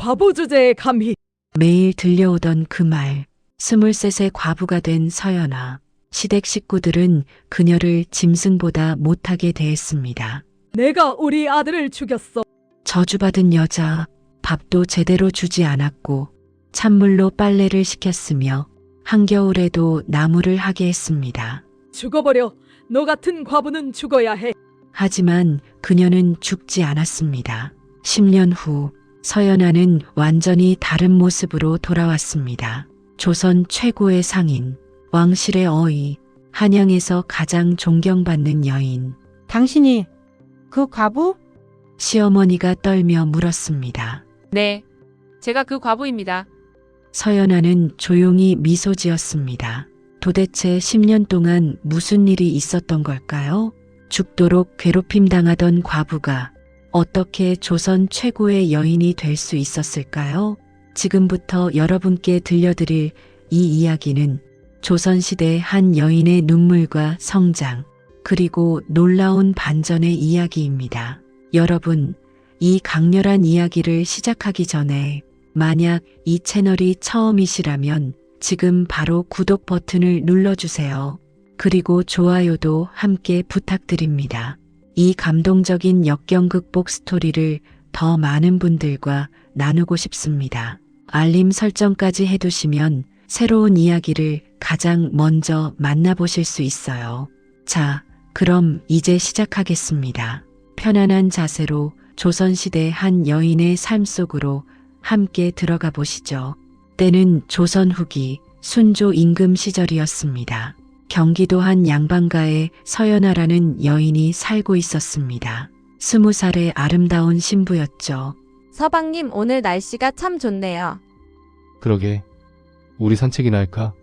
과부 주제에 감히. 매일 들려오던 그 말, 23세 과부가 된 서연아. 시댁 식구들은 그녀를 짐승보다 못하게 대했습니다. 내가 우리 아들을 죽였어. 저주받은 여자, 밥도 제대로 주지 않았고 찬물로 빨래를 시켰으며 한겨울에도 나무를 하게 했습니다. 죽어버려. 너 같은 과부는 죽어야 해. 하지만 그녀는 죽지 않았습니다. 10년 후 서연아는 완전히 다른 모습으로 돌아왔습니다. 조선 최고의 상인, 왕실의 어이, 한양에서 가장 존경받는 여인. 당신이 그 과부? 시어머니가 떨며 물었습니다. 네, 제가 그 과부입니다. 서연아는 조용히 미소 지었습니다. 도대체 10년 동안 무슨 일이 있었던 걸까요? 죽도록 괴롭힘 당하던 과부가 어떻게 조선 최고의 여인이 될 수 있었을까요? 지금부터 여러분께 들려드릴 이 이야기는 조선시대 한 여인의 눈물과 성장, 그리고 놀라운 반전의 이야기입니다. 여러분, 이 강렬한 이야기를 시작하기 전에 만약 이 채널이 처음이시라면 지금 바로 구독 버튼을 눌러주세요. 그리고 좋아요도 함께 부탁드립니다. 이 감동적인 역경 극복 스토리를 더 많은 분들과 나누고 싶습니다. 알림 설정까지 해두시면 새로운 이야기를 가장 먼저 만나보실 수 있어요. 자, 그럼 이제 시작하겠습니다. 편안한 자세로 조선시대 한 여인의 삶 속으로 함께 들어가 보시죠. 때는 조선 후기 순조 임금 시절이었습니다. 경기도 한 양반가에 서연아라는 여인이 살고 있었습니다. 20살의 아름다운 신부였죠. 서방님, 오늘 날씨가 참 좋네요. 그러게. 우리 산책이나 할까?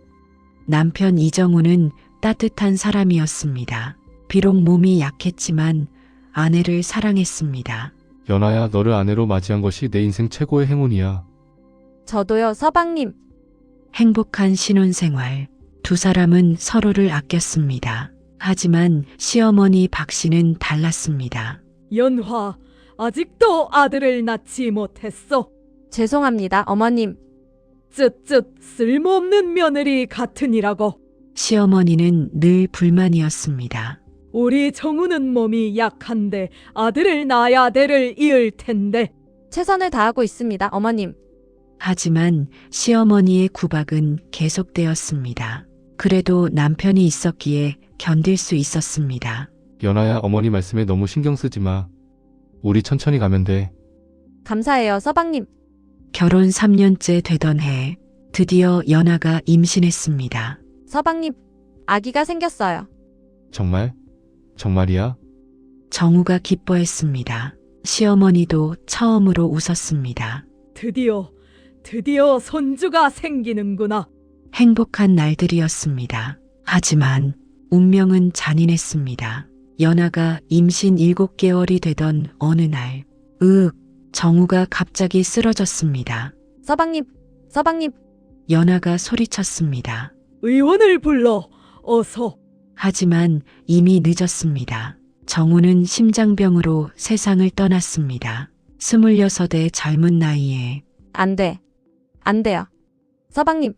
남편 이정우는 따뜻한 사람이었습니다. 비록 몸이 약했지만 아내를 사랑했습니다. 연아야, 너를 아내로 맞이한 것이 내 인생 최고의 행운이야. 저도요, 서방님. 행복한 신혼생활. 두 사람은 서로를 아꼈습니다. 하지만 시어머니 박 씨는 달랐습니다. 연화, 아직도 아들을 낳지 못했어. 죄송합니다, 어머님. 쯧쯧, 쓸모없는 며느리 같으니라고. 시어머니는 늘 불만이었습니다. 우리 정우는 몸이 약한데 아들을 낳아야 대를 이을 텐데. 최선을 다하고 있습니다, 어머님. 하지만 시어머니의 구박은 계속되었습니다. 그래도 남편이 있었기에 견딜 수 있었습니다. 연아야, 어머니 말씀에 너무 신경 쓰지 마. 우리 천천히 가면 돼. 감사해요, 서방님. 결혼 3년째 되던 해 드디어 연아가 임신했습니다. 서방님, 아기가 생겼어요. 정말? 정말이야? 정우가 기뻐했습니다. 시어머니도 처음으로 웃었습니다. 드디어 손주가 생기는구나. 행복한 날들이었습니다. 하지만 운명은 잔인했습니다. 연아가 임신 7개월이 되던 어느 날, 정우가 갑자기 쓰러졌습니다. 서방님, 연아가 소리쳤습니다. 의원을 불러, 어서. 하지만 이미 늦었습니다. 정우는 심장병으로 세상을 떠났습니다. 26의 젊은 나이에 안 돼요. 서방님,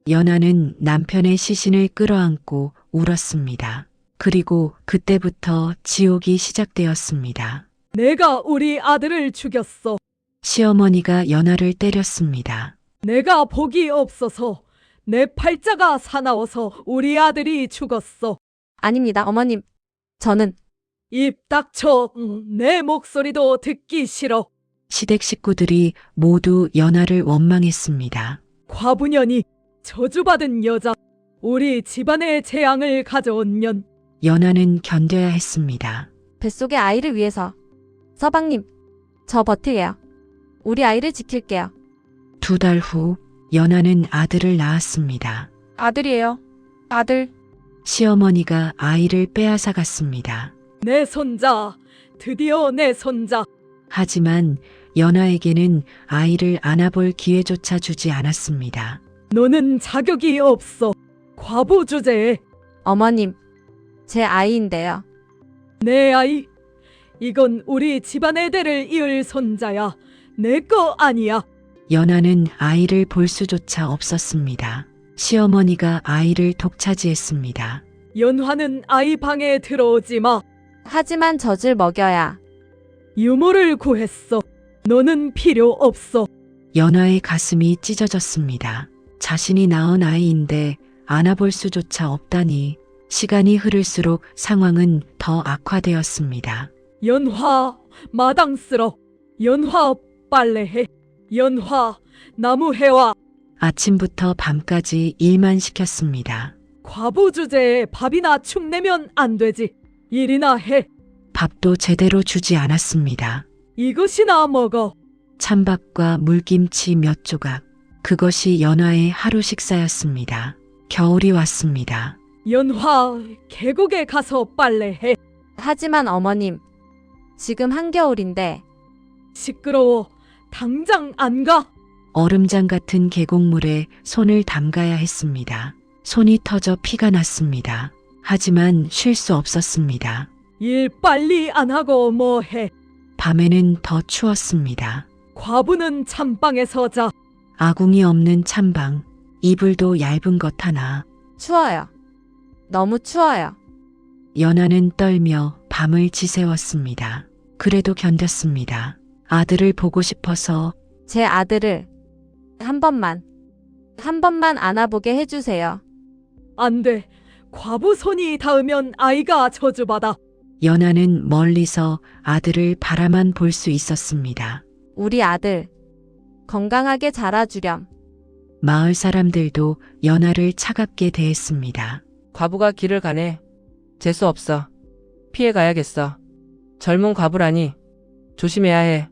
연아는 남편의 시신을 끌어안고 울었습니다. 그리고 그때부터 지옥이 시작되었습니다. 내가 우리 아들을 죽였어. 시어머니가 연아를 때렸습니다. 내가 복이 없어서 내 팔자가 사나워서 우리 아들이 죽었어. 아닙니다, 어머님. 저는 입 닥쳐. 내 목소리도 듣기 싫어. 시댁 식구들이 모두 연아를 원망했습니다. 과부년이, 저주받은 여자, 우리 집안의 재앙을 가져온 년. 연아는 견뎌야 했습니다. 뱃속의 아이를 위해서. 서방님, 저 버틸게요. 우리 아이를 지킬게요. 2달 후 연아는 아들을 낳았습니다. 아들이에요. 아들. 시어머니가 아이를 빼앗아 갔습니다. 내 손자, 드디어 내 손자. 하지만 연아에게는 아이를 안아볼 기회조차 주지 않았습니다. 너는 자격이 없어. 과부 주제에. 어머님, 제 아이인데요. 내 아이. 이건 우리 집안의 대를 이을 손자야. 내 거 아니야. 연하는 아이를 볼 수조차 없었습니다. 시어머니가 아이를 독차지했습니다. 연화는 아이 방에 들어오지 마. 하지만 젖을 먹여야 유모를 구했어. 너는 필요 없어. 연하의 가슴이 찢어졌습니다. 자신이 낳은 아이인데 안아볼 수조차 없다니. 시간이 흐를수록 상황은 더 악화되었습니다. 연화, 마당 쓸어. 연화, 빨래해. 연화, 나무 해와. 아침부터 밤까지 일만 시켰습니다. 과부 주제에 밥이나 축 내면 안 되지. 일이나 해. 밥도 제대로 주지 않았습니다. 이것이나 먹어. 찬밥과 물김치 몇 조각. 그것이 연하의 하루 식사였습니다. 겨울이 왔습니다. 연화, 계곡에 가서 빨래해. 하지만 어머님, 지금 한겨울인데 시끄러워. 당장 안 가. 얼음장 같은 계곡물에 손을 담가야 했습니다. 손이 터져 피가 났습니다. 하지만 쉴 수 없었습니다. 일 빨리 안 하고 뭐 해. 밤에는 더 추웠습니다. 과부는 찬방에서 자. 아궁이 없는 찬방, 이불도 얇은 것 하나. 추워요. 너무 추워요. 연하는 떨며 밤을 지새웠습니다. 그래도 견뎠습니다. 아들을 보고 싶어서 제 아들을 한 번만 안아보게 해주세요. 안 돼. 과부 손이 닿으면 아이가 저주받아. 연하는 멀리서 아들을 바라만 볼 수 있었습니다. 우리 아들 건강하게 자라주렴. 마을 사람들도 연하를 차갑게 대했습니다. 과부가 길을 가네. 재수 없어. 피해 가야겠어. 젊은 과부라니. 조심해야 해.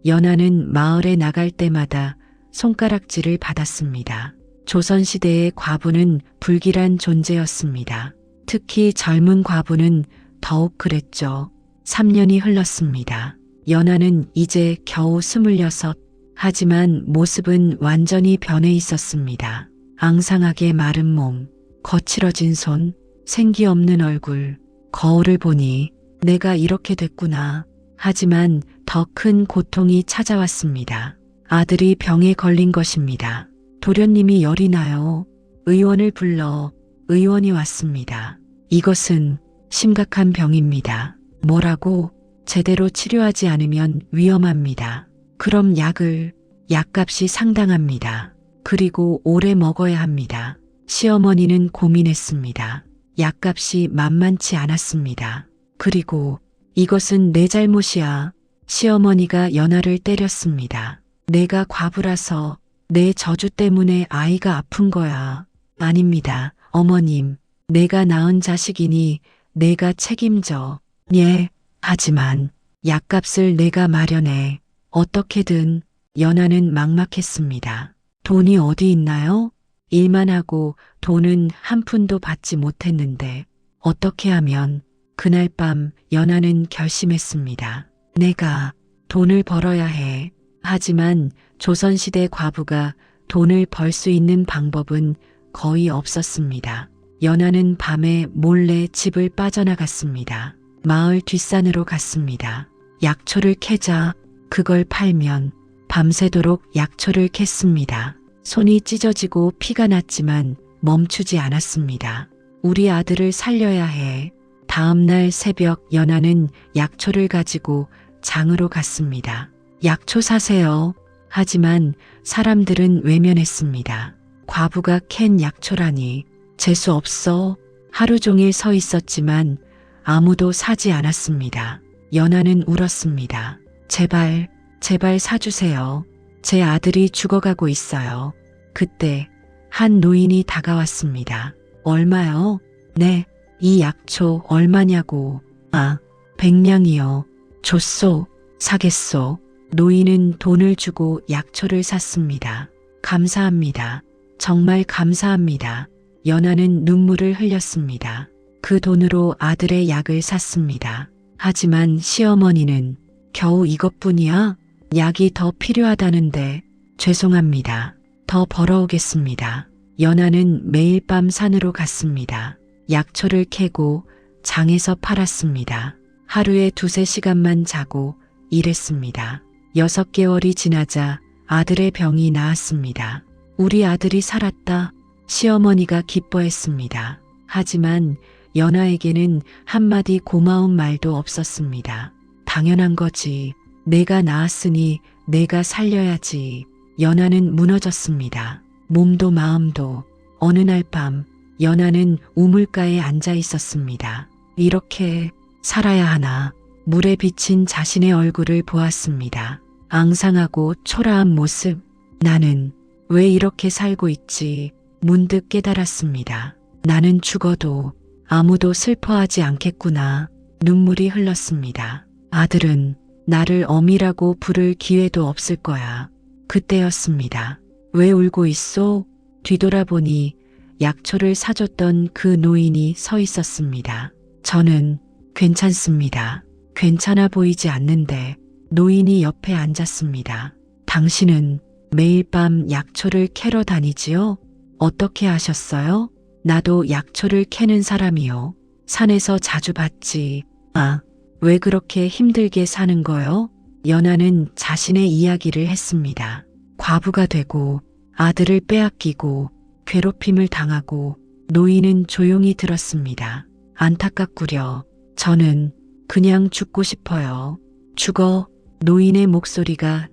연하는 마을에 나갈 때마다 손가락질을 받았습니다. 조선시대의 과부는 불길한 존재였습니다. 특히 젊은 과부는 더욱 그랬죠. 3년이 흘렀습니다. 연하는 이제 겨우 26. 하지만 모습은 완전히 변해 있었습니다. 앙상하게 마른 몸, 거칠어진 손, 생기 없는 얼굴. 거울을 보니 내가 이렇게 됐구나. 하지만 더 큰 고통이 찾아왔습니다. 아들이 병에 걸린 것입니다. 도련님이 열이 나요. 의원을 불러. 의원이 왔습니다. 이것은 심각한 병입니다. 뭐라고? 제대로 치료하지 않으면 위험합니다. 그럼 약값이 상당합니다. 그리고 오래 먹어야 합니다. 시어머니는 고민했습니다. 약값이 만만치 않았습니다. 그리고 이것은 내 잘못이야. 시어머니가 연하를 때렸습니다. 내가 과부라서 내 저주 때문에 아이가 아픈 거야. 아닙니다. 어머님, 내가 낳은 자식이니 내가 책임져. 예, 하지만 약값을 내가 마련해. 어떻게든. 연하는 막막했습니다. 돈이 어디 있나요? 일만 하고 돈은 한 푼도 받지 못했는데 어떻게 하면. 그날 밤 연하는 결심했습니다. 내가 돈을 벌어야 해. 하지만 조선시대 과부가 돈을 벌 수 있는 방법은 거의 없었습니다. 연하는 밤에 몰래 집을 빠져나갔습니다. 마을 뒷산으로 갔습니다. 약초를 캐자. 그걸 팔면 밤새도록 약초를 캤습니다. 손이 찢어지고 피가 났지만 멈추지 않았습니다. 우리 아들을 살려야 해. 다음 날 새벽 연하는 약초를 가지고 장으로 갔습니다. 약초 사세요. 하지만 사람들은 외면했습니다. 과부가 캔 약초라니. 재수 없어. 하루 종일 서 있었지만 아무도 사지 않았습니다. 연하는 울었습니다. 제발 사주세요. 제 아들이 죽어가고 있어요. 그때 한 노인이 다가왔습니다. 얼마요? 네, 이 약초 얼마냐고. 아, 100냥이요. 줬소. 사겠소. 노인은 돈을 주고 약초를 샀습니다. 감사합니다. 정말 감사합니다. 연하는 눈물을 흘렸습니다. 그 돈으로 아들의 약을 샀습니다. 하지만 시어머니는 겨우 이것뿐이야? 약이 더 필요하다는데. 죄송합니다. 더 벌어오겠습니다. 연하는 매일 밤 산으로 갔습니다. 약초를 캐고 장에서 팔았습니다. 하루에 2-3시간만 자고 일했습니다. 6개월이 지나자 아들의 병이 나았습니다. 우리 아들이 살았다. 시어머니가 기뻐했습니다. 하지만 연아에게는 한마디 고마운 말도 없었습니다. 당연한 거지. 내가 낳았으니 내가 살려야지. 연아는 무너졌습니다. 몸도 마음도. 어느 날 밤 연아는 우물가에 앉아 있었습니다. 이렇게 살아야 하나. 물에 비친 자신의 얼굴을 보았습니다. 앙상하고 초라한 모습. 나는 왜 이렇게 살고 있지? 문득 깨달았습니다. 나는 죽어도 아무도 슬퍼하지 않겠구나. 눈물이 흘렀습니다. 아들은 나를 어미라고 부를 기회도 없을 거야. 그때였습니다. 왜 울고 있소? 뒤돌아보니 약초를 사줬던 그 노인이 서 있었습니다. 저는 괜찮습니다. 괜찮아 보이지 않는데 노인이 옆에 앉았습니다. 당신은 매일 밤 약초를 캐러 다니지요? 어떻게 하셨어요? 나도 약초를 캐는 사람이요. 산에서 자주 봤지. 아, 왜 그렇게 힘들게 사는 거요? 연아는 자신의 이야기를 했습니다. 과부가 되고 아들을 빼앗기고 괴롭힘을 당하고. 노인은 조용히 들었습니다. 안타깝구려. 저는 그냥 죽고 싶어요. 죽어. 노인의 목소리가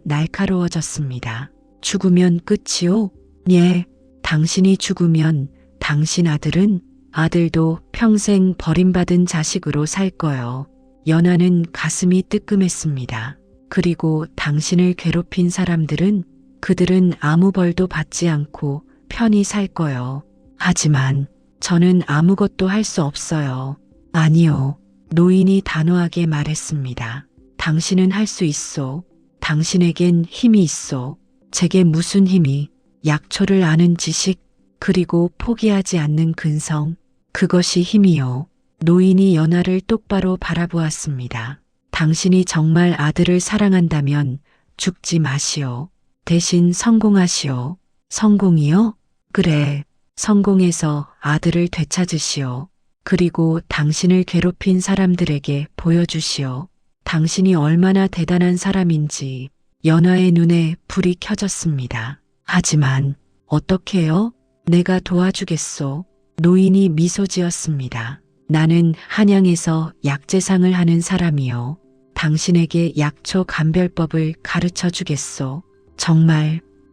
날카로워졌습니다. 죽으면 끝이요? 예. 당신이 죽으면 당신 아들은? 아들도 평생 버림받은 자식으로 살 거요. 연아는 가슴이 뜨끔했습니다. 그리고 당신을 괴롭힌 사람들은? 그들은 아무 벌도 받지 않고 편히 살 거요. 하지만 저는 아무것도 할 수 없어요. 아니요. 노인이 단호하게 말했습니다. 당신은 할 수 있소. 당신에겐 힘이 있소. 제게 무슨 힘이? 약초를 아는 지식, 그리고 포기하지 않는 근성. 그것이 힘이요. 노인이 연아를 똑바로 바라보았습니다. 당신이 정말 아들을 사랑한다면 죽지 마시오. 대신 성공하시오. 성공이요? 그래. 성공해서 아들을 되찾으시오. 그리고 당신을 괴롭힌 사람들에게 보여주시오. 당신이 얼마나 대단한 사람인지. 연아의 눈에 불이 켜졌습니다. 하지만 어떻게요? 내가 도와주겠소. 노인이 미소 지었습니다. 나는 한양에서 약재상을 하는 사람이요. 당신에게 약초 감별법을 가르쳐 주겠소.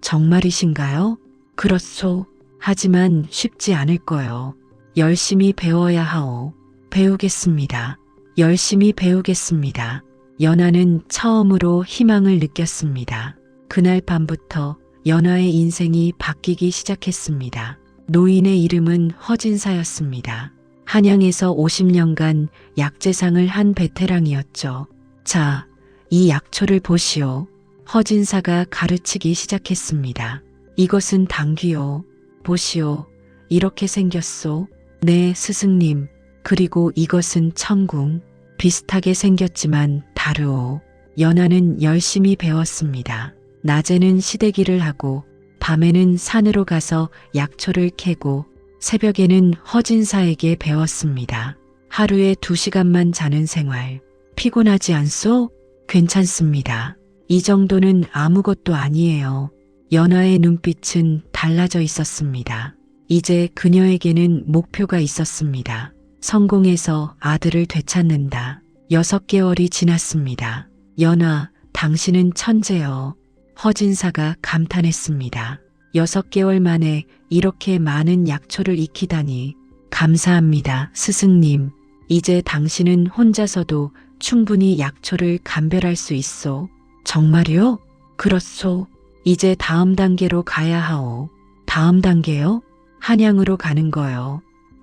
정말이신가요? 그렇소. 하지만 쉽지 않을 거요. 열심히 배워야 하오. 배우겠습니다. 열심히 배우겠습니다. 연아는 처음으로 희망을 느꼈습니다. 그날 밤부터 연아의 인생이 바뀌기 시작했습니다. 노인의 이름은 허진사였습니다. 한양에서 50년간 약재상을 한 베테랑이었죠. 자, 이 약초를 보시오. 허진사가 가르치기 시작했습니다. 이것은 당귀요. 보시오. 이렇게 생겼소. 네, 스승님. 그리고 이것은 청궁. 비슷하게 생겼지만 다르오. 연아는 열심히 배웠습니다. 낮에는 시대기를 하고 밤에는 산으로 가서 약초를 캐고 새벽에는 허진사에게 배웠습니다. 하루에 2시간만 자는 생활. 피곤하지 않소? 괜찮습니다. 이 정도는 아무것도 아니에요. 연아의 눈빛은 달라져 있었습니다. 이제 그녀에게는 목표가 있었습니다. 성공해서 아들을 되찾는다. 6개월이 지났습니다. 연아, 당신은 천재여. 허진사가 감탄했습니다. 6개월 만에 이렇게 많은 약초를 익히다니. 감사합니다, 스승님. 이제 당신은 혼자서도 충분히 약초를 감별할 수 있소. 정말요? 그렇소. 이제 다음 단계로 가야 하오. 다음 단계요? 한양으로 가는 거요.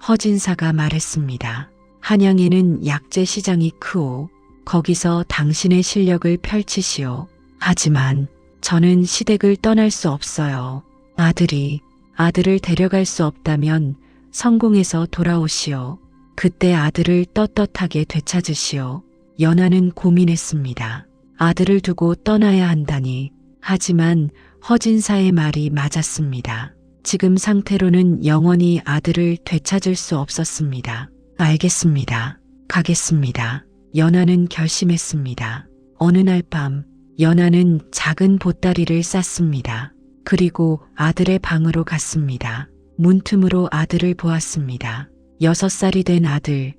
허진사가 말했습니다. 한양에는 약재 시장이 크오. 거기서 당신의 실력을 펼치시오. 하지만 저는 시댁을 떠날 수 없어요. 아들을 데려갈 수 없다면 성공해서 돌아오시오. 그때 아들을 떳떳하게 되찾으시오. 연아는 고민했습니다. 아들을 두고 떠나야 한다니. 하지만 허진사의 말이 맞았습니다. 지금 상태로는 영원히 아들을 되찾을 수 없었습니다. 알겠습니다. 가겠습니다. 연아는 결심했습니다. 어느 날 밤 연하는 작은 보따리를 쌌습니다. 그리고 아들의 방으로 갔습니다. 문틈으로 아들을 보았습니다. 6살이 된 아들,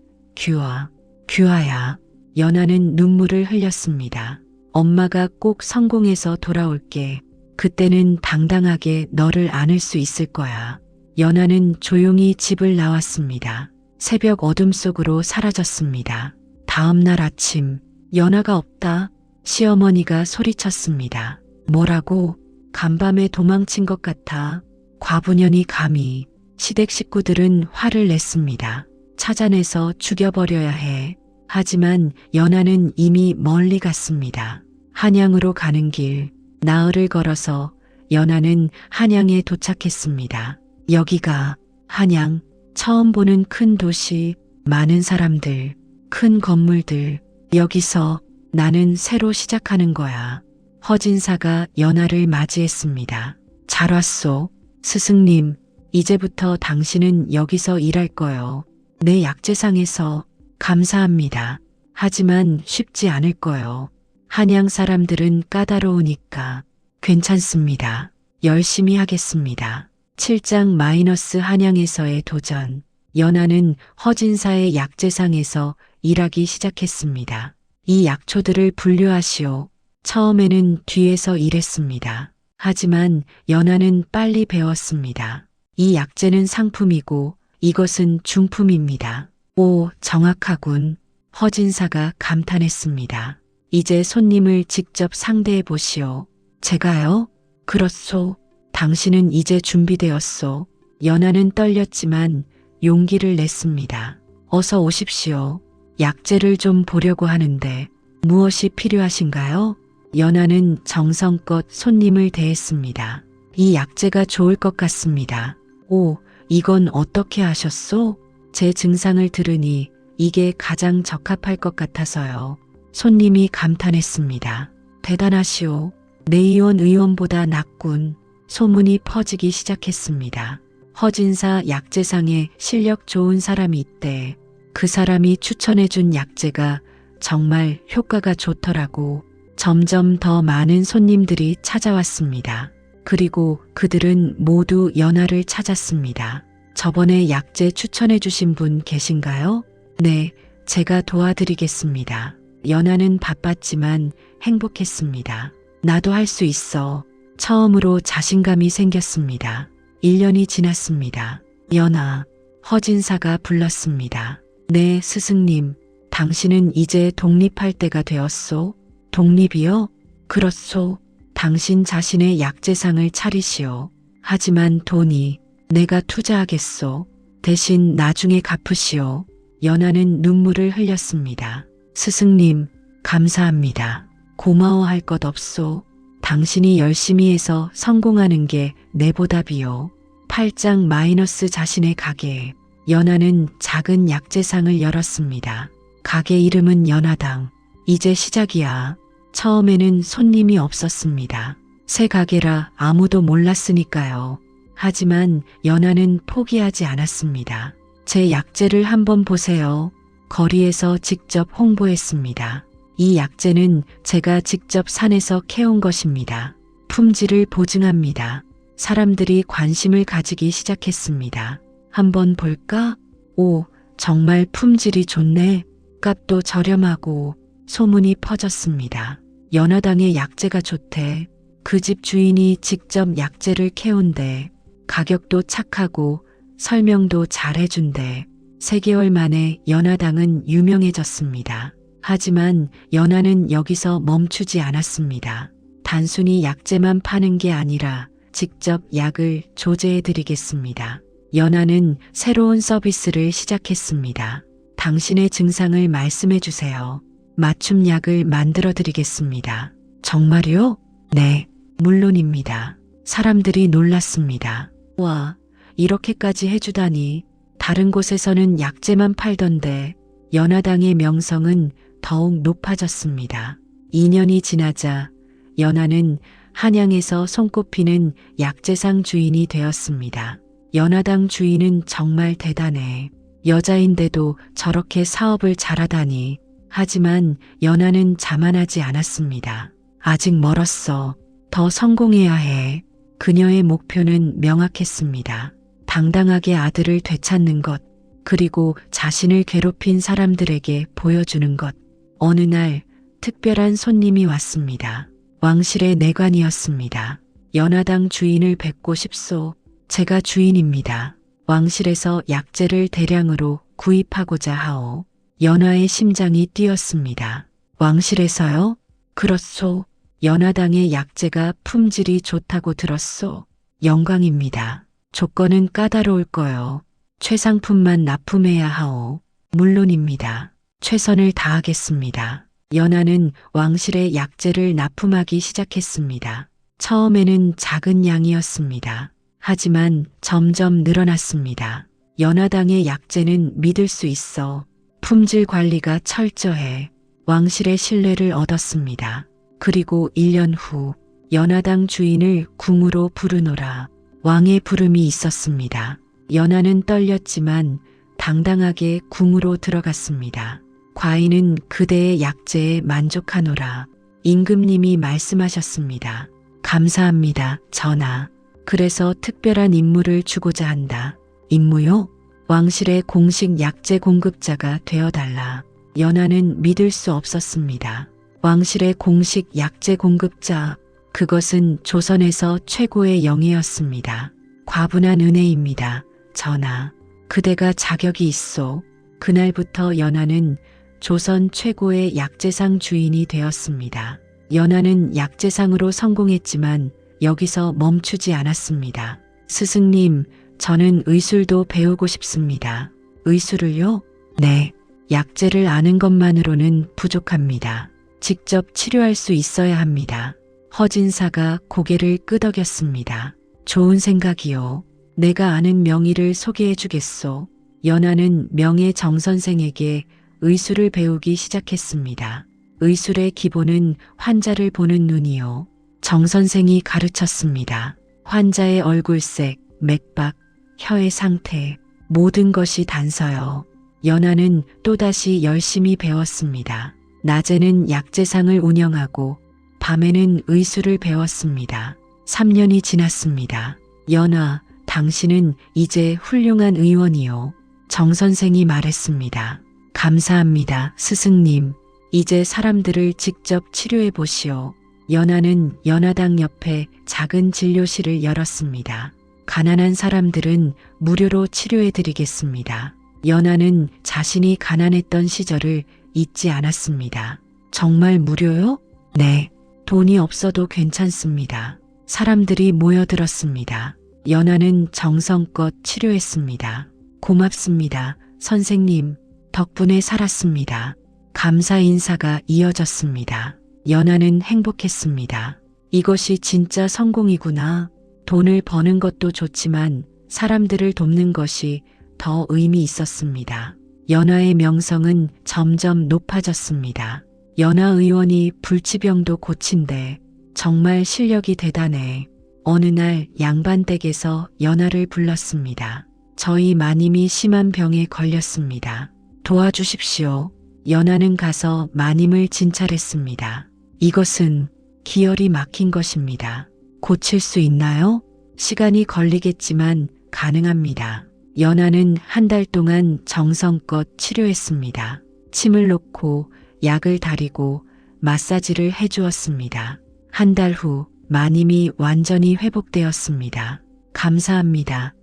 규하야. 연하는 눈물을 흘렸습니다. 엄마가 꼭 성공해서 돌아올게. 그때는 당당하게 너를 안을 수 있을 거야. 연하는 조용히 집을 나왔습니다. 새벽 어둠 속으로 사라졌습니다. 다음 날 아침, 연하가 없다. 시어머니가 소리쳤습니다. 뭐라고? 간밤에 도망친 것 같아. 과부년이 감히. 시댁 식구들은 화를 냈습니다. 찾아내서 죽여버려야 해. 하지만 연하는 이미 멀리 갔습니다. 한양으로 가는 길, 나흘을 걸어서 연하는 한양에 도착했습니다. 여기가 한양, 처음 보는 큰 도시, 많은 사람들, 큰 건물들. 여기서 나는 새로 시작하는 거야. 허진사가 연하를 맞이했습니다. 잘 왔소. 스승님, 이제부터 당신은 여기서 일할 거요. 내 약재상에서. 감사합니다. 하지만 쉽지 않을 거요. 한양 사람들은 까다로우니까. 괜찮습니다. 열심히 하겠습니다. 7장 마이너스 한양에서의 도전. 연하는 허진사의 약재상에서 일하기 시작했습니다. 이 약초들을 분류하시오. 처음에는 뒤에서 일했습니다. 하지만 연하는 빨리 배웠습니다. 이 약재는 상품이고 이것은 중품입니다. 오, 정확하군. 허진사가 감탄했습니다. 이제 손님을 직접 상대해 보시오. 제가요? 그렇소. 당신은 이제 준비되었소. 연하는 떨렸지만 용기를 냈습니다. 어서 오십시오. 약재를 좀 보려고 하는데 무엇이 필요하신가요? 연하는 정성껏 손님을 대했습니다. 이 약재가 좋을 것 같습니다. 오, 이건 어떻게 하셨소? 제 증상을 들으니 이게 가장 적합할 것 같아서요. 손님이 감탄했습니다. 대단하시오. 내의원 의원보다 낫군. 소문이 퍼지기 시작했습니다. 허진사 약재상에 실력 좋은 사람이 있대. 그 사람이 추천해준 약재가 정말 효과가 좋더라고. 점점 더 많은 손님들이 찾아왔습니다. 그리고 그들은 모두 연하를 찾았습니다. 저번에 약재 추천해 주신 분 계신가요? 네, 제가 도와드리겠습니다. 연하는 바빴지만 행복했습니다. 나도 할 수 있어. 처음으로 자신감이 생겼습니다. 1년이 지났습니다. 연하, 허진사가 불렀습니다. 네, 스승님. 당신은 이제 독립할 때가 되었소? 독립이요? 그렇소. 당신 자신의 약재상을 차리시오. 하지만 돈이 내가 투자하겠소. 대신 나중에 갚으시오. 연하는 눈물을 흘렸습니다. 스승님, 감사합니다. 고마워할 것 없소. 당신이 열심히 해서 성공하는 게 내 보답이요. 8장 마이너스 자신의 가게에 연하는 작은 약재상을 열었습니다. 가게 이름은 연하당. 이제 시작이야. 처음에는 손님이 없었습니다. 새 가게라 아무도 몰랐으니까요. 하지만 연하는 포기하지 않았습니다. 제 약재를 한번 보세요. 거리에서 직접 홍보했습니다. 이 약재는 제가 직접 산에서 캐온 것입니다. 품질을 보증합니다. 사람들이 관심을 가지기 시작했습니다. 한번 볼까? 오, 정말 품질이 좋네. 값도 저렴하고. 소문이 퍼졌습니다. 연하당의 약재가 좋대. 그 집 주인이 직접 약재를 캐온대. 가격도 착하고 설명도 잘 해준대. 3개월 만에 연하당은 유명해졌습니다. 하지만 연하는 여기서 멈추지 않았습니다. 단순히 약재만 파는 게 아니라 직접 약을 조제해드리겠습니다. 연하는 새로운 서비스를 시작했습니다. 당신의 증상을 말씀해 주세요. 맞춤 약을 만들어 드리겠습니다. 정말요? 네, 물론입니다. 사람들이 놀랐습니다. 와, 이렇게까지 해주다니. 다른 곳에서는 약재만 팔던데 연하당의 명성은 더욱 높아졌습니다. 2년이 지나자 연하는 한양에서 손꼽히는 약재상 주인이 되었습니다. 연하당 주인은 정말 대단해. 여자인데도 저렇게 사업을 잘하다니. 하지만 연하는 자만하지 않았습니다. 아직 멀었어. 더 성공해야 해. 그녀의 목표는 명확했습니다. 당당하게 아들을 되찾는 것, 그리고 자신을 괴롭힌 사람들에게 보여주는 것. 어느 날 특별한 손님이 왔습니다. 왕실의 내관이었습니다. 연하당 주인을 뵙고 싶소. 제가 주인입니다. 왕실에서 약재를 대량으로 구입하고자 하오. 연하의 심장이 뛰었습니다. 왕실에서요? 그렇소. 연하당의 약재가 품질이 좋다고 들었소. 영광입니다. 조건은 까다로울 거요. 최상품만 납품해야 하오. 물론입니다. 최선을 다하겠습니다. 연하는 왕실의 약재를 납품하기 시작했습니다. 처음에는 작은 양이었습니다. 하지만 점점 늘어났습니다. 연하당의 약재는 믿을 수 있어. 품질 관리가 철저해. 왕실의 신뢰를 얻었습니다. 그리고 1년 후 연하당 주인을 궁으로 부르노라. 왕의 부름이 있었습니다. 연하는 떨렸지만 당당하게 궁으로 들어갔습니다. 과인은 그대의 약재에 만족하노라. 임금님이 말씀하셨습니다. 감사합니다, 전하. 그래서 특별한 임무를 주고자 한다. 임무요? 왕실의 공식 약재 공급자가 되어달라. 연하는 믿을 수 없었습니다. 왕실의 공식 약재 공급자, 그것은 조선에서 최고의 영예였습니다. 과분한 은혜입니다, 전하. 그대가 자격이 있소. 그날부터 연하는 조선 최고의 약재상 주인이 되었습니다. 연하는 약재상으로 성공했지만 여기서 멈추지 않았습니다. 스승님, 저는 의술도 배우고 싶습니다. 의술을요? 네. 약재를 아는 것만으로는 부족합니다. 직접 치료할 수 있어야 합니다. 허진사가 고개를 끄덕였습니다. 좋은 생각이요. 내가 아는 명의를 소개해 주겠소. 연하는 명예 정선생에게 의술을 배우기 시작했습니다. 의술의 기본은 환자를 보는 눈이요. 정선생이 가르쳤습니다. 환자의 얼굴색, 맥박, 혀의 상태, 모든 것이 단서요. 연하는 또다시 열심히 배웠습니다. 낮에는 약재상을 운영하고 밤에는 의술을 배웠습니다. 3년이 지났습니다. 연하, 당신은 이제 훌륭한 의원이요. 정 선생이 말했습니다. 감사합니다, 스승님. 이제 사람들을 직접 치료해 보시오. 연하는 연하당 옆에 작은 진료실을 열었습니다. 가난한 사람들은 무료로 치료해 드리겠습니다. 연하는 자신이 가난했던 시절을 잊지 않았습니다. 정말 무료요? 네. 돈이 없어도 괜찮습니다. 사람들이 모여들었습니다. 연하는 정성껏 치료했습니다. 고맙습니다, 선생님. 덕분에 살았습니다. 감사 인사가 이어졌습니다. 연하는 행복했습니다. 이것이 진짜 성공이구나. 돈을 버는 것도 좋지만 사람들을 돕는 것이 더 의미 있었습니다. 연하의 명성은 점점 높아졌습니다. 연하 의원이 불치병도 고친대. 정말 실력이 대단해. 어느 날 양반댁에서 연하를 불렀습니다. 저희 마님이 심한 병에 걸렸습니다. 도와주십시오. 연하는 가서 마님을 진찰했습니다. 이것은 기혈이 막힌 것입니다. 고칠 수 있나요? 시간이 걸리겠지만 가능합니다. 연하는 한 달 동안 정성껏 치료했습니다. 침을 놓고 약을 다리고 마사지를 해주었습니다. 한 달 후 마님이 완전히 회복되었습니다. 감사합니다.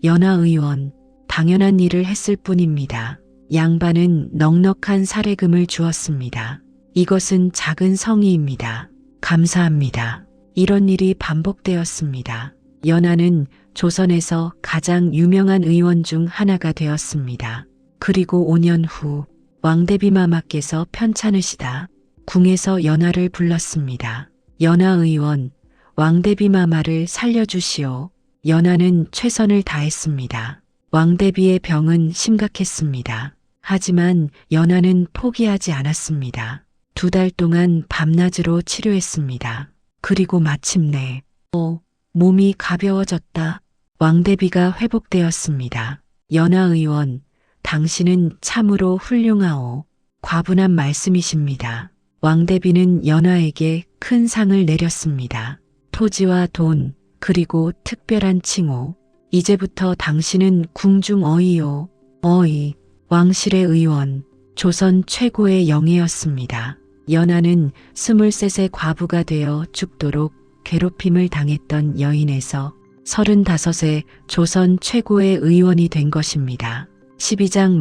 연하 의원, 당연한 일을 했을 뿐입니다. 양반은 넉넉한 사례금을 주었습니다. 이것은 작은 성의입니다. 감사합니다. 이런 일이 반복되었습니다. 연하는 조선에서 가장 유명한 의원 중 하나가 되었습니다. 그리고 5년 후 왕대비마마께서 편찮으시다 궁에서 연하를 불렀습니다. 연하 의원, 왕대비마마를 살려주시오. 연하는 최선을 다했습니다. 왕대비의 병은 심각했습니다. 하지만 연하는 포기하지 않았습니다. 2달 동안 밤낮으로 치료했습니다. 그리고 마침내 몸이 가벼워졌다. 왕대비가 회복되었습니다. 연하 의원, 당신은 참으로 훌륭하오. 과분한 말씀이십니다. 왕대비는 연하에게 큰 상을 내렸습니다. 토지와 돈, 그리고 특별한 칭호. 이제부터 당신은 궁중 어이요. 어이, 왕실의 의원, 조선 최고의 영예였습니다. 연하는 23세 과부가 되어 죽도록 괴롭힘을 당했던 여인에서 35세 조선 최고의 의원이 된 것입니다. 12장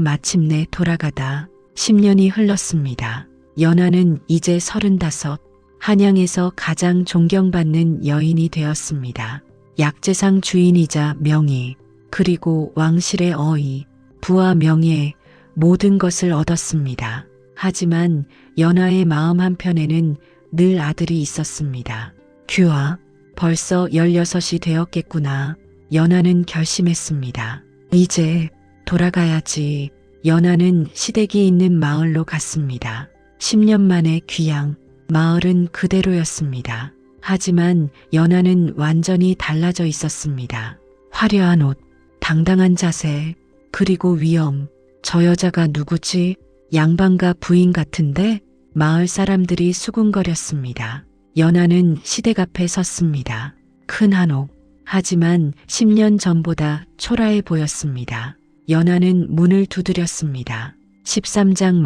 마침내 돌아가다 10년이 흘렀습니다. 연하는 이제 35, 한양에서 가장 존경받는 여인이 되었습니다. 약재상 주인이자 명의, 그리고 왕실의 어이, 부와 명예, 모든 것을 얻었습니다. 하지만 연하의 마음 한편에는 늘 아들이 있었습니다. 규하, 벌써 16이 되었겠구나. 연하는 결심했습니다. 이제 돌아가야지. 연하는 시댁이 있는 마을로 갔습니다. 10년 만에 귀양, 마을은 그대로였습니다. 하지만 연하는 완전히 달라져 있었습니다. 화려한 옷, 당당한 자세, 그리고 위엄. 저 여자가 누구지? 양반가 부인 같은데? 마을 사람들이 수군거렸습니다. 연하는 시댁 앞에 섰습니다. 큰 한옥. 하지만 10년 전보다 초라해 보였습니다. 연하는 문을 두드렸습니다. 13장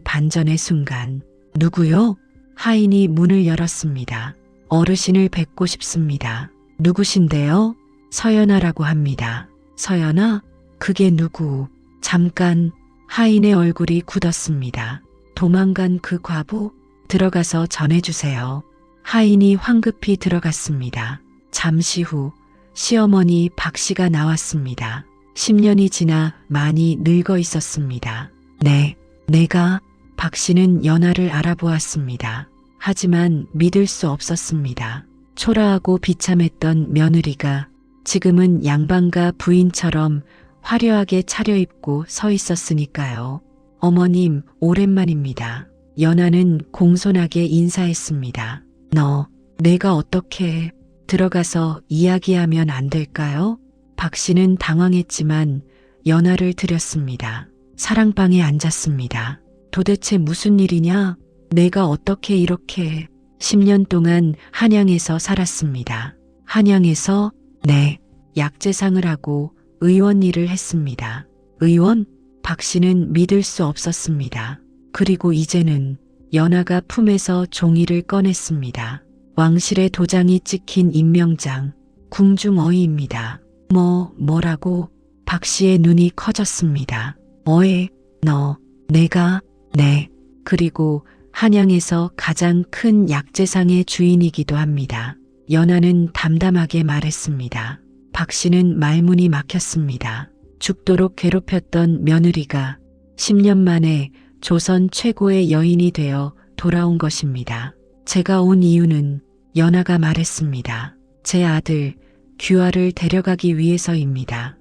반전의 순간. 누구요? 하인이 문을 열었습니다. 어르신을 뵙고 싶습니다. 누구신데요? 서연아라고 합니다. 서연아? 그게 누구? 잠깐. 하인의 얼굴이 굳었습니다. 도망간 그 과부? 들어가서 전해주세요. 하인이 황급히 들어갔습니다. 잠시 후 시어머니 박 씨가 나왔습니다. 10년이 지나 많이 늙어 있었습니다. 네, 내가. 박 씨는 연하를 알아보았습니다. 하지만 믿을 수 없었습니다. 초라하고 비참했던 며느리가 지금은 양반가 부인처럼 화려하게 차려입고 서 있었으니까요. 어머님, 오랜만입니다. 연하는 공손하게 인사했습니다. 내가 어떻게 들어가서 이야기하면 안 될까요? 박 씨는 당황했지만 연하를 들였습니다. 사랑방에 앉았습니다. 도대체 무슨 일이냐? 내가 어떻게 이렇게 10년 동안 한양에서 살았습니다. 한양에서? 네, 약재상을 하고 의원 일을 했습니다. 의원? 박 씨는 믿을 수 없었습니다. 그리고 이제는 연하가 품에서 종이를 꺼냈습니다. 왕실의 도장이 찍힌 임명장, 궁중어이입니다. 뭐라고? 박 씨의 눈이 커졌습니다. 내가? 네. 그리고 한양에서 가장 큰 약재상의 주인이기도 합니다. 연하는 담담하게 말했습니다. 박 씨는 말문이 막혔습니다. 죽도록 괴롭혔던 며느리가 10년 만에 조선 최고의 여인이 되어 돌아온 것입니다. 제가 온 이유는 연하가 말했습니다. 제 아들 규하를 데려가기 위해서입니다.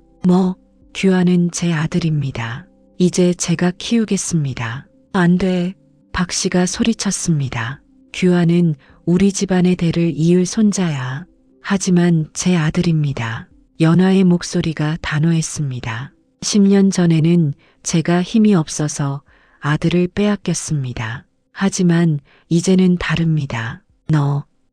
규하는 제 아들입니다. 이제 제가 키우겠습니다. 안 돼. 박 씨가 소리쳤습니다. 규하는 우리 집안의 대를 이을 손자야. 하지만 제 아들입니다. 연하의 목소리가 단호했습니다. 10년 전에는 제가 힘이 없어서 아들을 빼앗겼습니다. 하지만 이제는 다릅니다.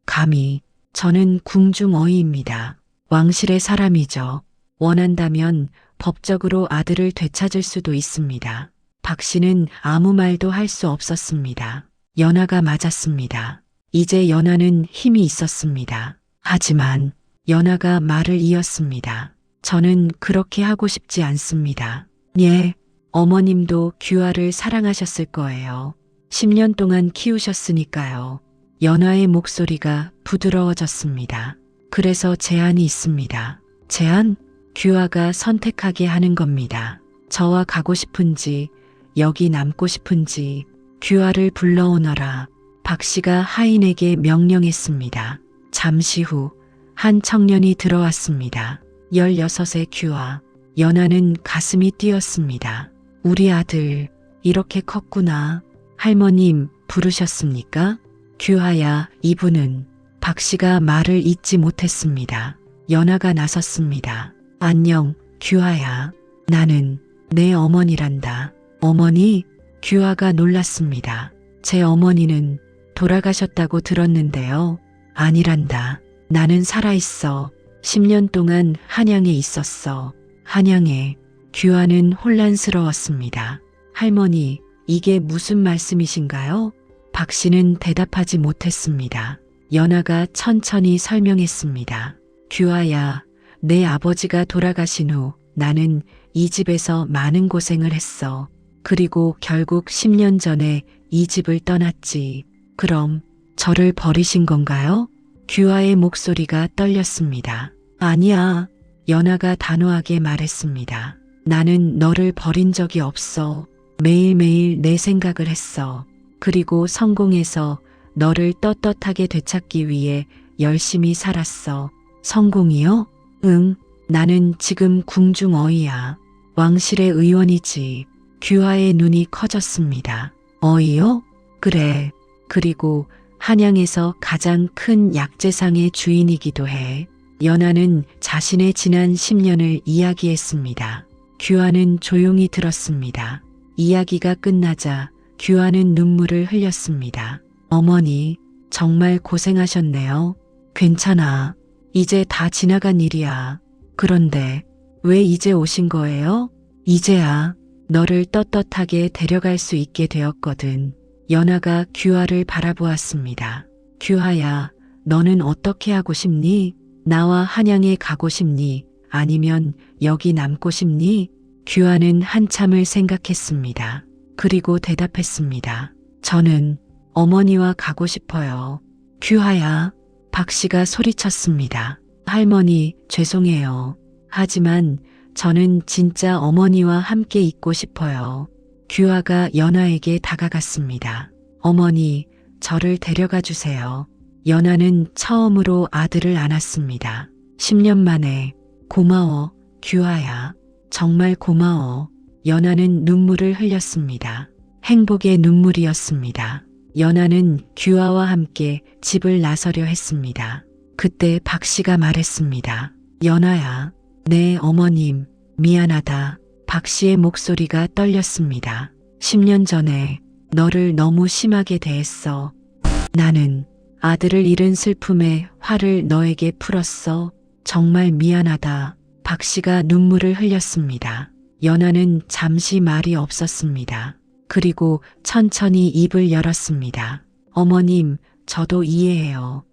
감히. 저는 궁중어이입니다. 왕실의 사람이죠. 원한다면 법적으로 아들을 되찾을 수도 있습니다. 박 씨는 아무 말도 할 수 없었습니다. 연하가 맞았습니다. 이제 연하는 힘이 있었습니다. 하지만 연하가 말을 이었습니다. 저는 그렇게 하고 싶지 않습니다. 예, 어머님도 규하를 사랑하셨을 거예요. 10년 동안 키우셨으니까요. 연하의 목소리가 부드러워졌습니다. 그래서 제안이 있습니다. 제안? 규하가 선택하게 하는 겁니다. 저와 가고 싶은지, 여기 남고 싶은지, 규하를 불러오너라. 박 씨가 하인에게 명령했습니다. 잠시 후 한 청년이 들어왔습니다. 16의 규하. 연하는 가슴이 뛰었습니다. 우리 아들, 이렇게 컸구나. 할머님, 부르셨습니까? 규하야, 이분은. 박 씨가 말을 잇지 못했습니다. 연하가 나섰습니다. 안녕, 규하야. 나는 내 어머니란다. 어머니? 규하가 놀랐습니다. 제 어머니는 돌아가셨다고 들었는데요. 아니란다. 나는 살아있어. 10년 동안 한양에 있었어. 한양에. 규하는 혼란스러웠습니다. 할머니, 이게 무슨 말씀이신가요? 박 씨는 대답하지 못했습니다. 연하가 천천히 설명했습니다. 규하야, 내 아버지가 돌아가신 후 나는 이 집에서 많은 고생을 했어. 그리고 결국 10년 전에 이 집을 떠났지. 그럼 저를 버리신 건가요? 규하의 목소리가 떨렸습니다. 아니야. 연하가 단호하게 말했습니다. 나는 너를 버린 적이 없어. 매일매일 내 생각을 했어. 그리고 성공해서 너를 떳떳하게 되찾기 위해 열심히 살았어. 성공이요? 응. 나는 지금 궁중어이야. 왕실의 의원이지. 규하의 눈이 커졌습니다. 어이요? 그래. 그리고 한양에서 가장 큰 약재상의 주인이기도 해. 연하는 자신의 지난 10년을 이야기했습니다. 규하는 조용히 들었습니다. 이야기가 끝나자 규하는 눈물을 흘렸습니다. 어머니, 정말 고생하셨네요. 괜찮아. 이제 다 지나간 일이야. 그런데 왜 이제 오신 거예요? 이제야 너를 떳떳하게 데려갈 수 있게 되었거든. 연하가 규하를 바라보았습니다. 규하야, 너는 어떻게 하고 싶니? 나와 한양에 가고 싶니? 아니면 여기 남고 싶니? 규하는 한참을 생각했습니다. 그리고 대답했습니다. 저는 어머니와 가고 싶어요. 규하야, 박 씨가 소리쳤습니다. 할머니, 죄송해요. 하지만 저는 진짜 어머니와 함께 있고 싶어요. 규하가 연하에게 다가갔습니다. 어머니, 저를 데려가 주세요. 연하는 처음으로 아들을 안았습니다. 10년 만에. 고마워, 규하야. 정말 고마워. 연하는 눈물을 흘렸습니다. 행복의 눈물이었습니다. 연하는 규하와 함께 집을 나서려 했습니다. 그때 박 씨가 말했습니다. 연하야, 네 어머님, 미안하다. 박 씨의 목소리가 떨렸습니다. 10년 전에 너를 너무 심하게 대했어. 나는 아들을 잃은 슬픔에 화를 너에게 풀었어. 정말 미안하다. 박 씨가 눈물을 흘렸습니다. 연하는 잠시 말이 없었습니다. 그리고 천천히 입을 열었습니다. 어머님, 저도 이해해요.